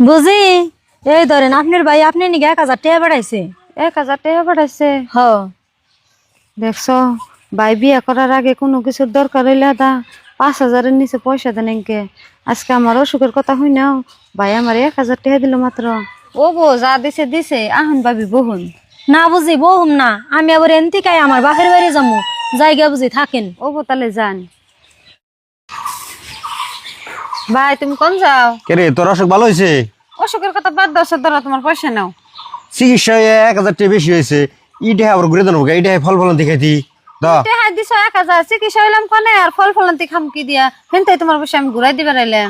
বুঝি এই ধরেন আপনার ভাই আপনি নাকি 1000 টাকা বাড়াইছে। 1000 টাকা পাঠাইছে। হ দেখছো ভাই বিয়ে করার আগে কোনো কিছুর দরকার হইলে 5000-এর নিচে পয়সা দেন এনকে। আজকে আমার অসুখের কথা হই নাও, ভাই আমার 1000 টাকা দিল মাত্র। ও বো যা দিছে দিছে, আহন ভাবি বহুন। না বুঝি বহুম না, আমি আবার এনতিকাই আমার বাপের বাড়ি যাবো, জায়গা বুঝি থাকেন। ও বো তাহলে যান। ভাই তুমি কোন যাও? কে রে, তোর অসুখ ভালো হয়েছে? অসুখের কথা বাদ দাও, ধরো তোমার পয়সা নাও। চিকিৎসা 1000 টাকা বেশি হয়েছে, ইটা আবার ঘুরে দেবো, ইটা ফল ফলন দেখাইতি টাকা দিছো 1000, চিকিৎসা হইলাম কনে আর ফল ফলান্তি খাম কি দিয়া, হেনতাই তোমার পয়সা আমি ঘুরাই দিবার আইলাম।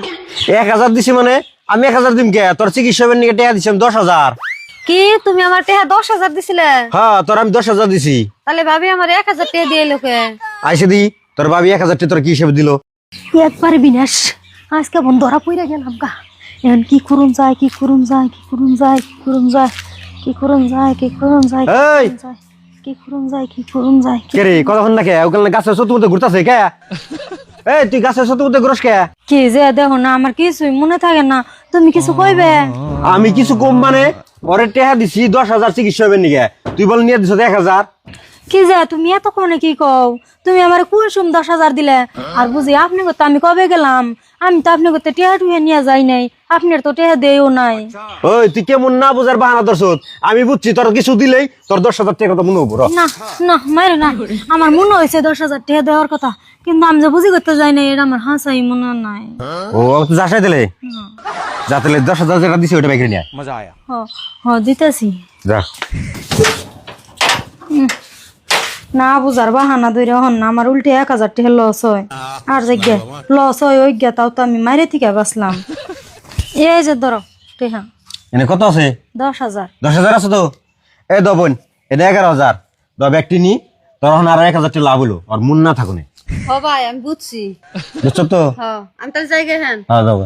1000 দিছি মানে আমি 1000 দিম কে? তোর চিকিৎসা নিয়ে টাকা দিছি আমি 10,000। কি তুমি আমার টাকা 10,000 দিছিলে? হ্যাঁ, তোর আমি 10,000 দিছি। তাহলে ভাবি আমার 1000 টাকা দিয়ে লোকে। আইসে দি তোর ভাবি 1000 টাকা তোর কি হিসেবে দিল? একবার বিনাশ আজকে বন ধরা পইরা গেলাম গা। এখন কি করুন যায়, কি করুন যায়, কি করুন যায়, কি করুন যায়, কি করুন যায়, কি করুন যায়, এই! কি করুন যায়, কি করুন যায়। কে রে, কতক্ষণ না কে ওখানে গাছের সত্যি মধ্যে ঘুরতেছে কে? এই তুই গাছের সত্যি মধ্যে ঘুরস কে? কি যে দেখো না, আমার কিছুই মনে থাকে না, তুমি কিছু কইবে? আমি কিছু কম মানে ওরে টাকা দিছি 10,000 চিকিৎসা হবে নিকে, তুই বল নিয়ে দিছ 1000। কি যে তুমি এতক্ষণে কি কও? তুমি আমার কুলসুম 10,000 দিলে, আর বুঝি আপনি করতে আমি কবে গেলাম? আমি তো আপনি করতে টেহা টুহে নিয়ে যাই নাই, আপনার তো টেহা দেও নাই। ওই তুই কেমন না বুঝার বাহানা ধরছত? আমি বুঝছি তোর কিছু দিলেই তোর 10,000 টাকা কথা মনে হবো। না না মারে না, আমার মনে হয়েছে 10,000 টাকা দেওয়ার কথা, কিন্তু আমি যে বুঝি করতে যাই নাই, এটা আমার হাসাই মনে নাই। ও যাসাই দিলে যা, তাহলে 10,000 যেটা দিছি ওইটা বাইকে নিয়ে হ হ দিতেছি। যা। না বুঝার বাহানা ধরে হন না, আমার উল্টে 1000 টাকা লস হয়। আর জায়গা লস হয় ওই গে, তাও তো আমি মাইরে থেকে বাঁচলাম। এই যে ধরো টেহা এনে কত আছে? 10,000। 10,000 আছে তো? এই দবন এটা 11,000 ব্যক্তি নি, তোর এখন আর 1,000 টাকা লাভ হলো আর মন না থাকুনে। হ ভাই আমি বুঝছি। বুঝছো তো? হ আমি তাহলে যাই গে। হ্যাঁ হ্যাঁ যাও।